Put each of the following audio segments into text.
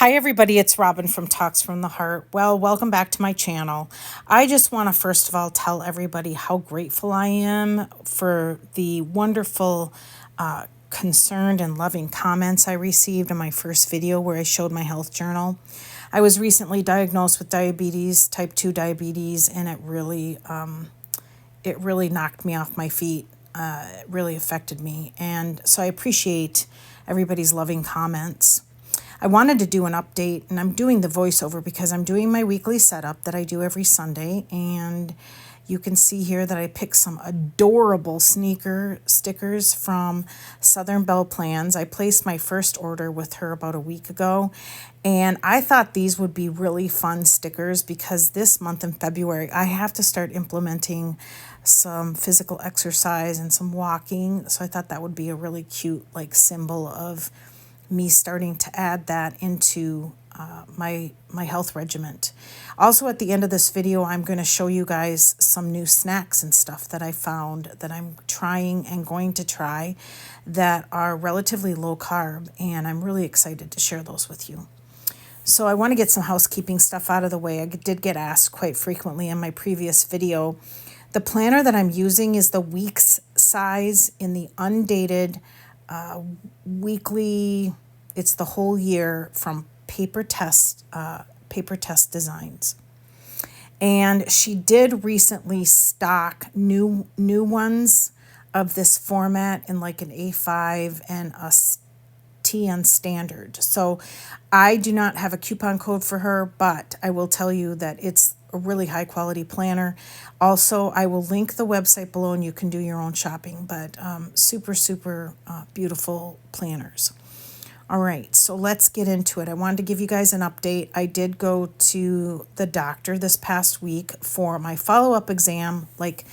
Hi, everybody. It's Robin from Talks from the Heart. Well, welcome back to my channel. I just want to first of all tell everybody how grateful I am for the wonderful, concerned, and loving comments I received in my first video where I showed my health journal. I was recently diagnosed with diabetes, type 2 diabetes, and it really knocked me off my feet. It really affected me. And so I appreciate everybody's loving comments. I wanted to do an update, and I'm doing the voiceover because I'm doing my weekly setup that I do every Sunday. And you can see here that I picked some adorable sneaker stickers from Southern Belle Plans. I placed my first order with her about a week ago, and I thought these would be really fun stickers because this month in February, I have to start implementing some physical exercise and some walking. So I thought that would be a really cute symbol of me starting to add that into my health regiment. Also, at the end of this video, I'm going to show you guys some new snacks and stuff that I found that I'm trying and going to try that are relatively low carb, and I'm really excited to share those with you. So I want to get some housekeeping stuff out of the way. I did get asked quite frequently in my previous video. The planner that I'm using is the weeks size in the undated weekly. It's the whole year from Paper Tess Designs. And she did recently stock new ones of this format in like an A5 and a TN standard. So I do not have a coupon code for her, but I will tell you that it's a really high quality planner. Also, I will link the website below and you can do your own shopping, but super beautiful planners. All right, so let's get into it. I wanted to give you guys an update. I did go to the doctor this past week for my follow-up exam, like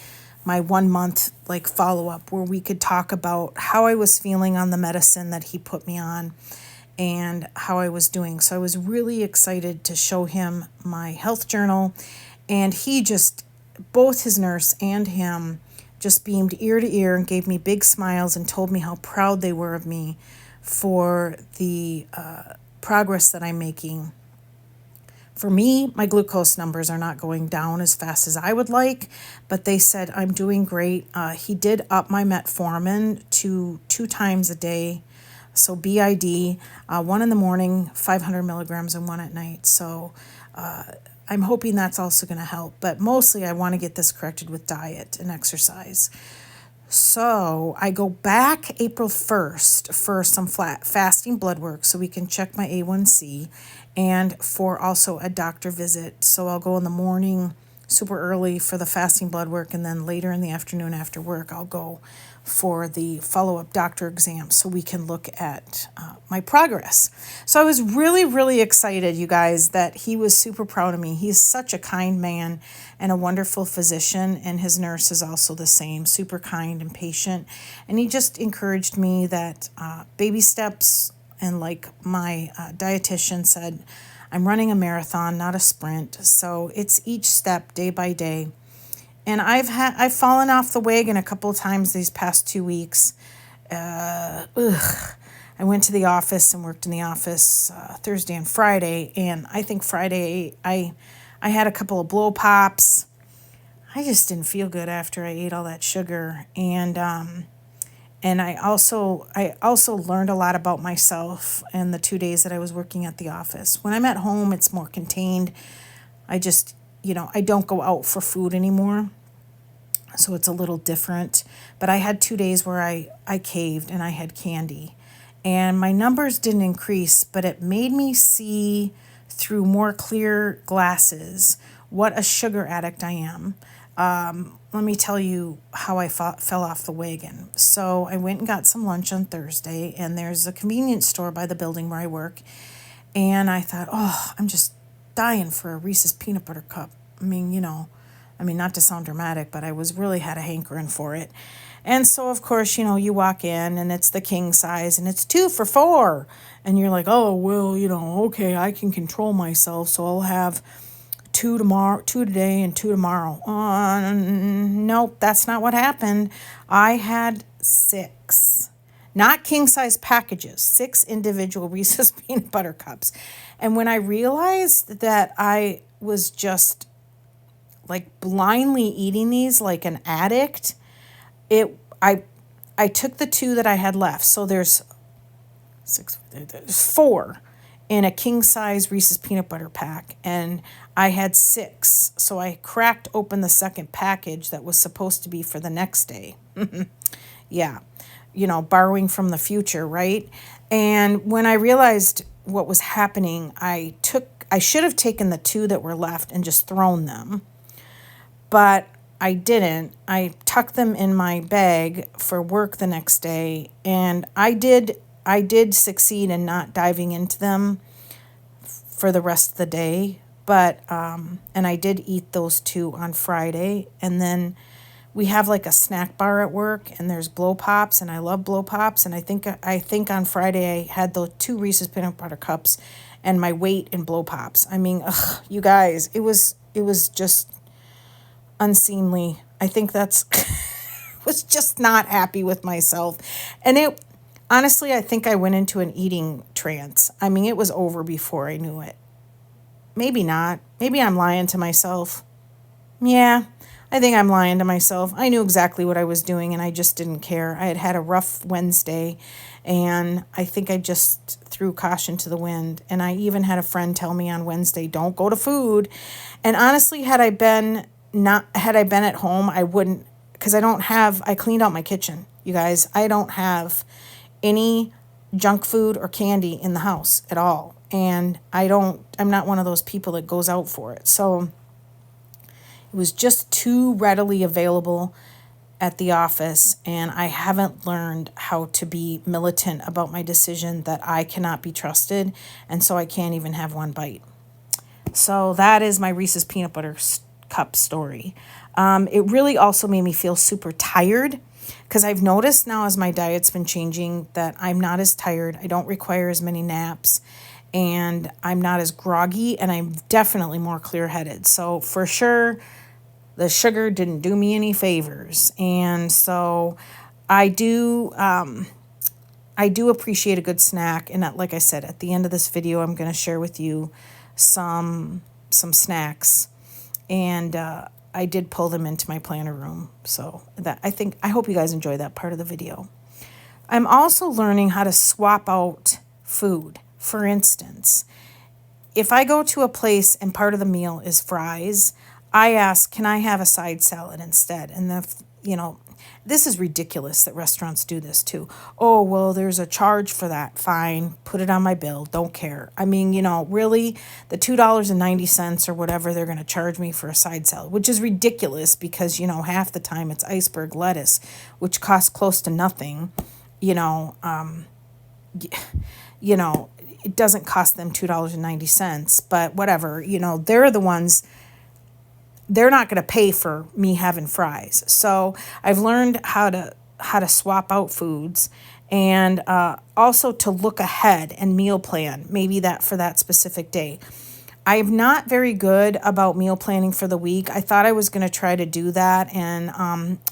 my 1 month follow-up, where we could talk about how I was feeling on the medicine that he put me on and how I was doing. So I was really excited to show him my health journal, and he just, both his nurse and him, just beamed ear to ear and gave me big smiles and told me how proud they were of me for the progress that I'm making. For me, my glucose numbers are not going down as fast as I would like, but they said I'm doing great. He did up my metformin to 2 times a day. So BID, 1 in the morning, 500 milligrams, and 1 at night. So I'm hoping that's also going to help. But mostly I want to get this corrected with diet and exercise. So I go back April 1st for some fasting blood work so we can check my A1C, and for also a doctor visit. So I'll go in the morning super early for the fasting blood work, and then later in the afternoon after work I'll go for the follow-up doctor exam so we can look at my progress. So I was really excited, you guys, that he was super proud of me. He's such a kind man and a wonderful physician, and his nurse is also the same, super kind and patient. And he just encouraged me that baby steps, and like my dietitian said, I'm running a marathon, not a sprint. So it's each step day by day. And I've fallen off the wagon a couple of times these past 2 weeks. I went to the office and worked in the office Thursday and Friday, and I think Friday I had a couple of blow pops. I just didn't feel good after I ate all that sugar, and I also learned a lot about myself in the 2 days that I was working at the office. When I'm at home, it's more contained. I just, I don't go out for food anymore, so it's a little different. But I had 2 days where I caved and I had candy, and my numbers didn't increase, but it made me see through more clear glasses what a sugar addict I am. Let me tell you how I fell off the wagon. So I went and got some lunch on Thursday, and there's a convenience store by the building where I work, and I thought, oh, I'm just dying for a Reese's peanut butter cup. I mean, not to sound dramatic, but I really had a hankering for it. And so, of course, you walk in and it's the king size and it's 2 for $4. And you're like, oh, well, okay, I can control myself. So I'll have 2 today and 2 tomorrow. Nope, that's not what happened. I had 6. not king size packages, 6 individual Reese's peanut butter cups. And when I realized that I was just like blindly eating these like an addict, it I took the 2 that I had left. So there's 4 in a king size Reese's peanut butter pack, and I had 6. So I cracked open the second package that was supposed to be for the next day. Yeah, borrowing from the future, right? And when I realized what was happening, I should have taken the 2 that were left and just thrown them, but I didn't. I tucked them in my bag for work the next day, and I did succeed in not diving into them for the rest of the day, but and I did eat those 2 on Friday, and then we have like a snack bar at work, and there's blow pops, and I love blow pops, and I think on Friday I had those 2 Reese's peanut butter cups and my weight in blow pops. I mean, ugh, you guys, it was just unseemly. I think that's was just not happy with myself. And honestly, I think I went into an eating trance. I mean, it was over before I knew it. Maybe not. Maybe I'm lying to myself. Yeah, I think I'm lying to myself. I knew exactly what I was doing, and I just didn't care. I had had a rough Wednesday, and I think I just threw caution to the wind. And I even had a friend tell me on Wednesday, don't go to food. And honestly, had I been at home, I wouldn't, because I cleaned out my kitchen, you guys. I don't have any junk food or candy in the house at all. And I'm not one of those people that goes out for it. So it was just too readily available at the office, and I haven't learned how to be militant about my decision that I cannot be trusted, and so I can't even have one bite. So that is my Reese's peanut butter cup story. It really also made me feel super tired, because I've noticed now as my diet's been changing that I'm not as tired. I don't require as many naps, and I'm not as groggy, and I'm definitely more clear-headed. So for sure, the sugar didn't do me any favors. And so I do appreciate a good snack. And like I said, at the end of this video, I'm going to share with you some snacks. And I did pull them into my planner room. So I hope you guys enjoy that part of the video. I'm also learning how to swap out food. For instance, if I go to a place and part of the meal is fries, I ask, can I have a side salad instead? And this is ridiculous that restaurants do this too. Oh, well, there's a charge for that. Fine, put it on my bill. Don't care. I mean, really, the $2.90 or whatever they're going to charge me for a side salad, which is ridiculous because, half the time it's iceberg lettuce, which costs close to nothing. It doesn't cost them $2.90, but whatever. They're the ones. They're not going to pay for me having fries. So I've learned how to swap out foods, and also to look ahead and meal plan, maybe that for that specific day. I'm not very good about meal planning for the week. I thought I was going to try to do that, and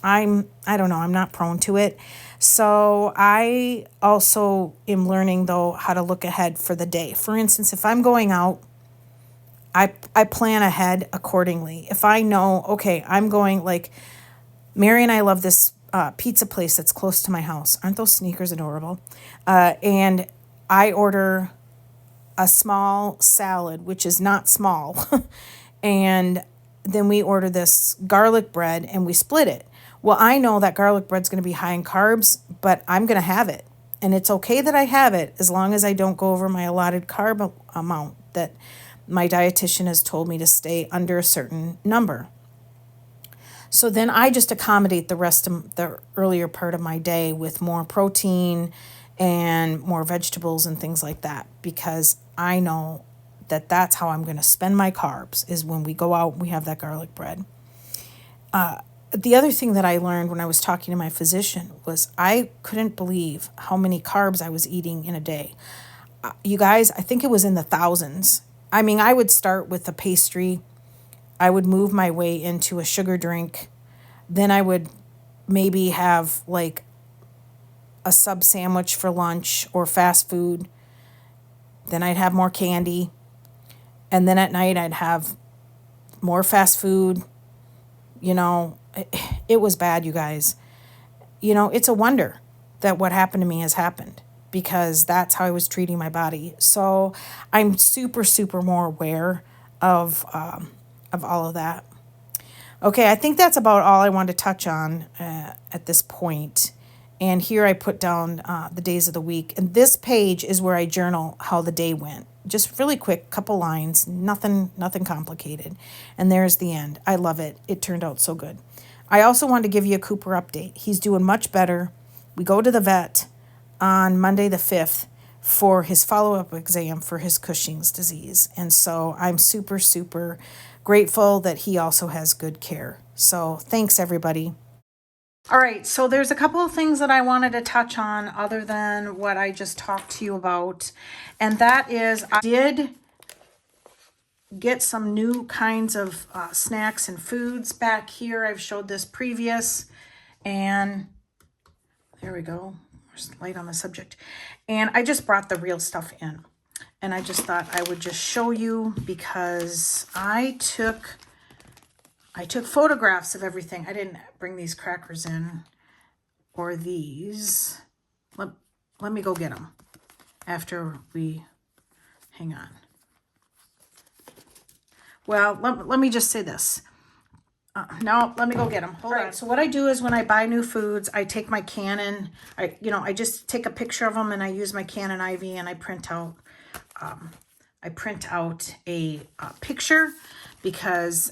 I don't know, I'm not prone to it. So I also am learning, though, how to look ahead for the day. For instance, if I'm going out, I plan ahead accordingly. If I know, okay, I'm going, like, Mary and I love this pizza place that's close to my house. Aren't those sneakers adorable? And I order a small salad, which is not small. And then we order this garlic bread and we split it. Well, I know that garlic bread's going to be high in carbs, but I'm going to have it. And it's okay that I have it as long as I don't go over my allotted carb amount that my dietitian has told me to stay under a certain number. So then I just accommodate the rest of the earlier part of my day with more protein and more vegetables and things like that, because I know that that's how I'm going to spend my carbs, is when we go out and we have that garlic bread. The other thing that I learned when I was talking to my physician was I couldn't believe how many carbs I was eating in a day. You guys, I think it was in the thousands. I mean, I would start with a pastry. I would move my way into a sugar drink. Then I would maybe have like a sub sandwich for lunch or fast food. Then I'd have more candy. And then at night I'd have more fast food. You know, it was bad, you guys. You know, it's a wonder that what happened to me has happened, because that's how I was treating my body. So I'm super, super more aware of all of that. Okay, I think that's about all I wanted to touch on at this point. And here I put down the days of the week. And this page is where I journal how the day went. Just really quick, couple lines, nothing complicated. And there's the end. I love it. It turned out so good. I also wanted to give you a Cooper update. He's doing much better. We go to the vet on Monday the 5th for his follow-up exam for his Cushing's disease. And so I'm super, super grateful that he also has good care. So thanks, everybody. All right, so there's a couple of things that I wanted to touch on other than what I just talked to you about. And that is, I did get some new kinds of snacks and foods back here. I've showed this previous, and there we go. There's light on the subject. And I just brought the real stuff in. And I just thought I would just show you, because I took photographs of everything. I didn't bring these crackers in, or these. Let me go get them after we, hang on. Well, let me just say this. No, let me go get them. Hold on. So what I do is when I buy new foods, I take my Canon, I just take a picture of them and I use my Canon IV and I print out a picture,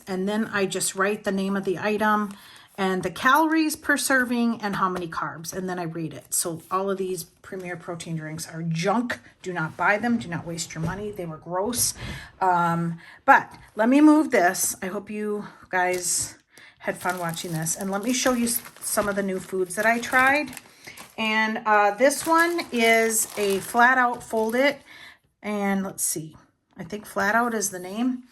and then I just write the name of the item and the calories per serving and how many carbs, and then I read it. So all of these Premier protein drinks are junk. Do not buy them. Do not waste your money. They were gross. But let me move this. I hope you guys had fun watching this. And let me show you some of the new foods that I tried. And this one is a flat out fold it. And let's see. I think flat out is the name.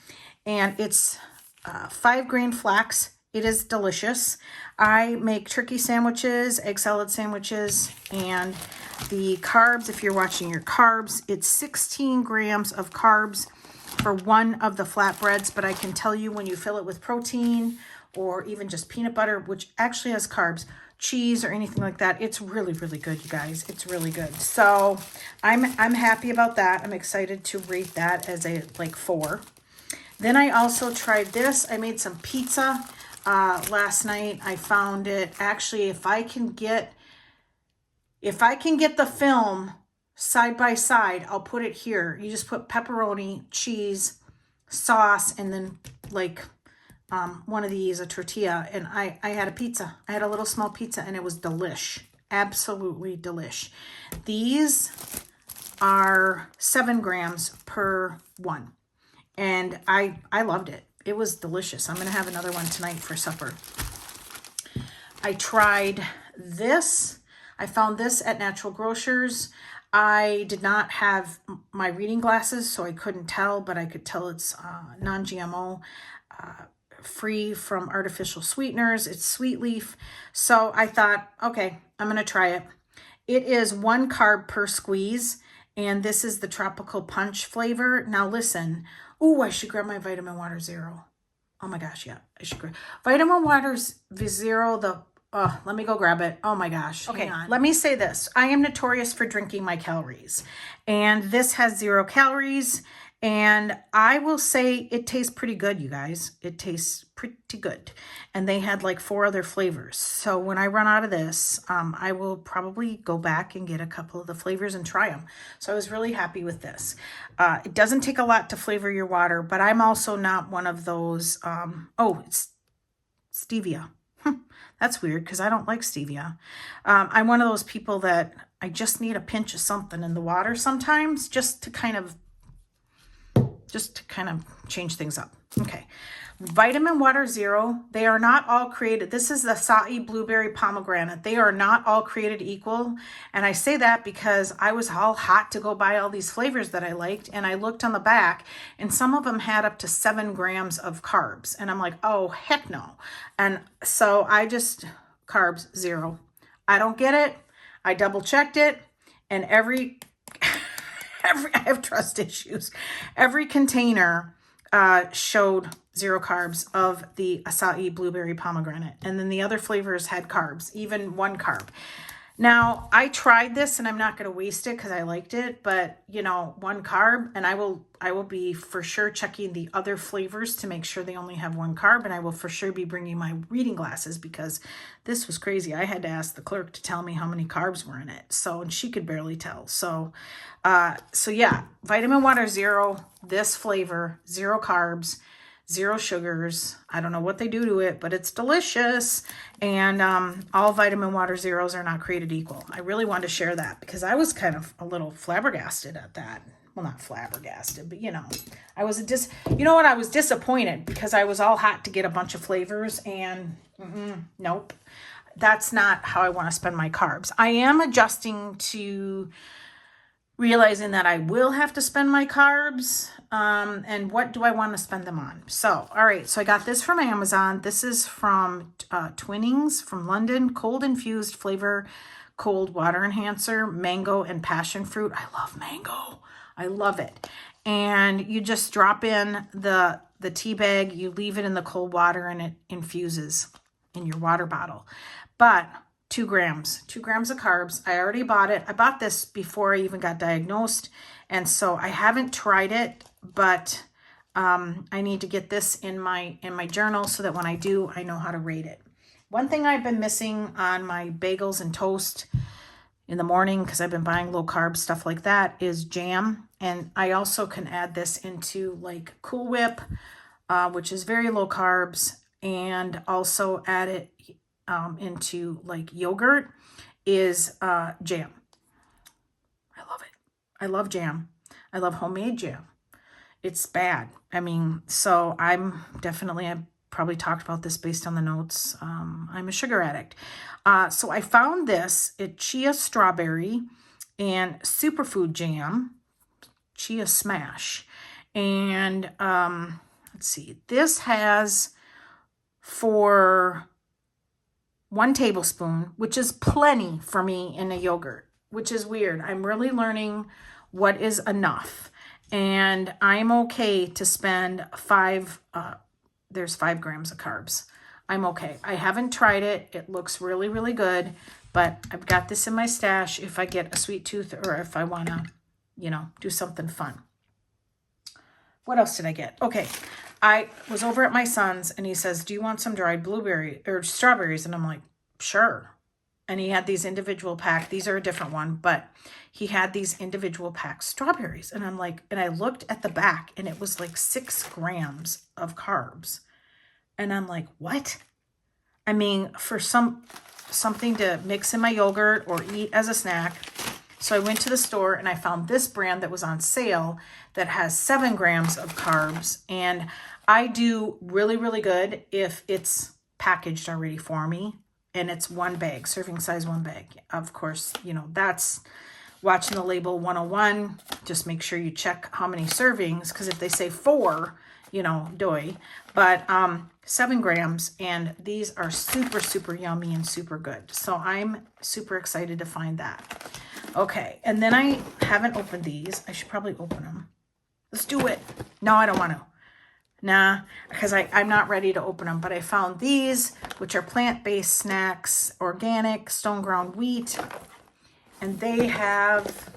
And it's 5-grain flax. It is delicious. I make turkey sandwiches, egg salad sandwiches, and the carbs, if you're watching your carbs, it's 16 grams of carbs for one of the flatbreads, but I can tell you when you fill it with protein or even just peanut butter, which actually has carbs, cheese or anything like that, it's really, really good, you guys. It's really good. So I'm happy about that. I'm excited to rate that as a 4. Then I also tried this. I made some pizza last night. I found it. Actually, if I can get the film side by side, I'll put it here. You just put pepperoni, cheese, sauce, and then one of these, a tortilla. And I had a pizza. I had a little small pizza, and it was delish. Absolutely delish. These are 7 grams per one. And I loved it. It was delicious. I'm going to have another one tonight for supper. I tried this. I found this at Natural Grocers. I did not have my reading glasses, so I couldn't tell, but I could tell it's non-GMO, free from artificial sweeteners. It's sweet leaf. So I thought, okay, I'm going to try it. It is 1 carb per squeeze, and this is the Tropical Punch flavor. Now listen. Oh, I should grab my Vitamin Water Zero. Oh my gosh, yeah, I should grab Vitamin Water Zero. Let me go grab it. Oh my gosh. Okay, let me say this. I am notorious for drinking my calories, and this has 0 calories. And I will say it tastes pretty good, you guys. It tastes pretty good. And they had 4 other flavors. So when I run out of this, I will probably go back and get a couple of the flavors and try them. So I was really happy with this. It doesn't take a lot to flavor your water, but I'm also not one of those, it's stevia. That's weird because I don't like stevia. I'm one of those people that I just need a pinch of something in the water sometimes just to kind of change things up. Okay. Vitamin Water Zero. They are not all created. This is the acai blueberry pomegranate. They are not all created equal. And I say that because I was all hot to go buy all these flavors that I liked. And I looked on the back and some of them had up to 7 grams of carbs. And I'm like, oh, heck no. And so carbs 0. I don't get it. I double checked it, and every I have trust issues. Every container showed 0 carbs of the acai blueberry pomegranate. And then the other flavors had carbs, even 1 carb. Now, I tried this, and I'm not going to waste it because I liked it, but 1 carb, and I will be for sure checking the other flavors to make sure they only have 1 carb, and I will for sure be bringing my reading glasses because this was crazy. I had to ask the clerk to tell me how many carbs were in it. So, and she could barely tell. So yeah, vitamin water 0, this flavor, 0 carbs, 0 sugars. I don't know what they do to it, but it's delicious. And all vitamin water zeros are not created equal. I really wanted to share that because I was kind of a little flabbergasted at that. Well, not flabbergasted, but I was I was disappointed because I was all hot to get a bunch of flavors, and nope, that's not how I want to spend my carbs. I am adjusting to realizing that I will have to spend my carbs, and what do I want to spend them on? So, all right, so I got this from Amazon. This is from Twinings from London, cold infused flavor, cold water enhancer, mango and passion fruit. I love mango. I love it. And you just drop in the tea bag, you leave it in the cold water, and it infuses in your water bottle. But 2 grams of carbs. I already bought it. I bought this before I even got diagnosed. And so I haven't tried it, but I need to get this in my journal so that when I do, I know how to rate it. One thing I've been missing on my bagels and toast in the morning, because I've been buying low carb stuff like that, is jam. And I also can add this into like Cool Whip, which is very low carbs, and also add it into like yogurt, is jam. I love it. I love jam. I love homemade jam. It's bad. I mean, so I probably talked about this based on the notes. I'm a sugar addict. So I found this, chia strawberry and superfood jam, chia smash. And let's see, this has for 1 tablespoon, which is plenty for me in a yogurt, which is weird. I'm really learning what is enough. And I'm okay to spend there's 5 grams of carbs. I'm okay. I haven't tried it. It looks really, really good, but I've got this in my stash if I get a sweet tooth or if I want to, do something fun. What else did I get? Okay. I was over at my son's and he says, do you want some dried blueberry or strawberries? And I'm like, sure. And he had these individual pack. These are a different one, but he had these individual pack strawberries. And I'm like, and I looked at the back and it was like 6 grams of carbs. And I'm like, what? I mean, for something to mix in my yogurt or eat as a snack. So I went to the store and I found this brand that was on sale that has 7 grams of carbs. And I do really, really good if it's packaged already for me. And it's 1 bag, serving size 1 bag. Of course, that's watching the label 101. Just make sure you check how many servings, because if they say 4, doy. But 7 grams, and these are super, super yummy and super good. So I'm super excited to find that. Okay, and then I haven't opened these. I should probably open them. Let's do it. No, I don't want to. Nah, because I'm not ready to open them. But I found these, which are plant-based snacks, organic, stone ground wheat. And they have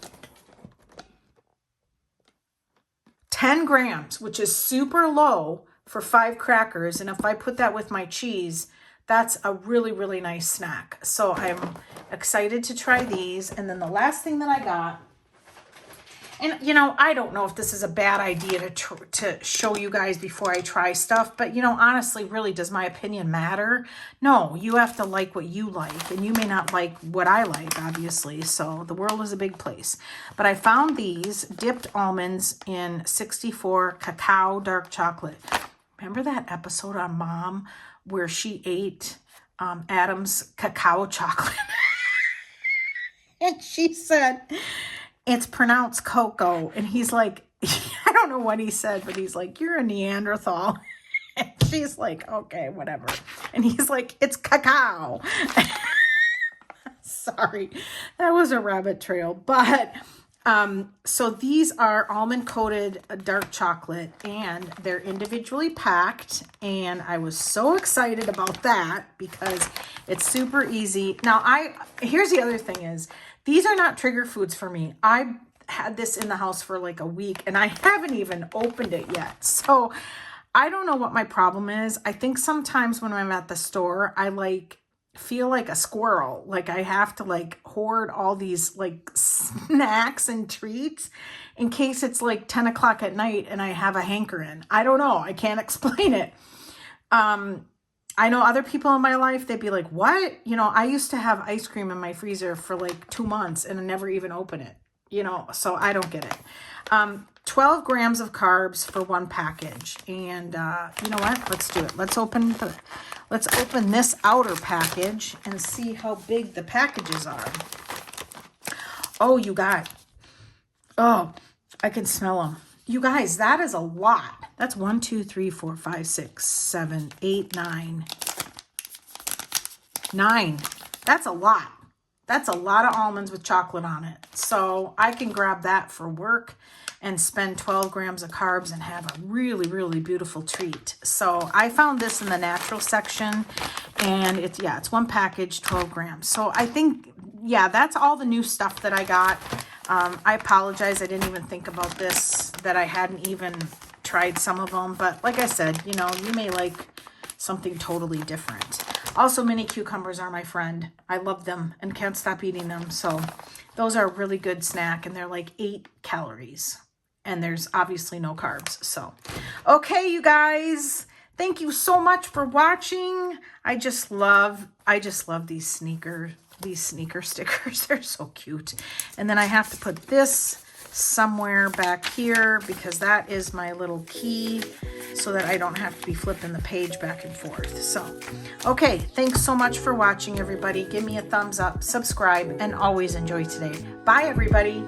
10 grams, which is super low for 5 crackers. And if I put that with my cheese, that's a really, really nice snack. So I'm excited to try these. And then the last thing that I got, and I don't know if this is a bad idea to show you guys before I try stuff, but honestly, really, does my opinion matter? No, you have to like what you like, and you may not like what I like, obviously. So the world is a big place. But I found these dipped almonds in 64 cacao dark chocolate. Remember that episode on Mom where she ate Adam's cacao chocolate? And she said, it's pronounced cocoa. And he's like, I don't know what he said, but he's like, you're a Neanderthal. And she's like, okay, whatever. And he's like, it's cacao. So Sorry, that was a rabbit trail. But so these are almond coated dark chocolate, and they're individually packed, and I was so excited about that because it's super easy. Now here's the other thing is, these are not trigger foods for me. I had this in the house for like a week and I haven't even opened it yet. So I don't know what my problem is. I think sometimes when I'm at the store, I feel like a squirrel. Like I have to like hoard all these like snacks and treats in case it's like 10 o'clock at night and I have a hankering. I don't know. I can't explain it. I know other people in my life, they'd be like, what? You know, I used to have ice cream in my freezer for like 2 months and I never even open it, you know, so I don't get it. 12 grams of carbs for one package. And you know what? Let's do it. Let's open this outer package and see how big the packages are. Oh, you guys. Oh, I can smell them. You guys, that is a lot. That's 1, 2, 3, 4, 5, 6, 7, 8, 9. 9. That's a lot. That's a lot of almonds with chocolate on it. So I can grab that for work and spend 12 grams of carbs and have a really, really beautiful treat. So I found this in the natural section, and it's one package, 12 grams. So I think, yeah, that's all the new stuff that I got. I apologize. I didn't even think about this, that I hadn't even tried some of them. But like I said, you know, you may like something totally different. Also, mini cucumbers are my friend. I love them and can't stop eating them. So those are a really good snack, and they're like 8 calories. And there's obviously no carbs. So, okay, you guys, thank you so much for watching. I just love these sneaker stickers. They're so cute. And then I have to put this somewhere back here because that is my little key so that I don't have to be flipping the page back and forth. So, okay, thanks so much for watching, everybody. Give me a thumbs up, subscribe, and always enjoy today. Bye, everybody.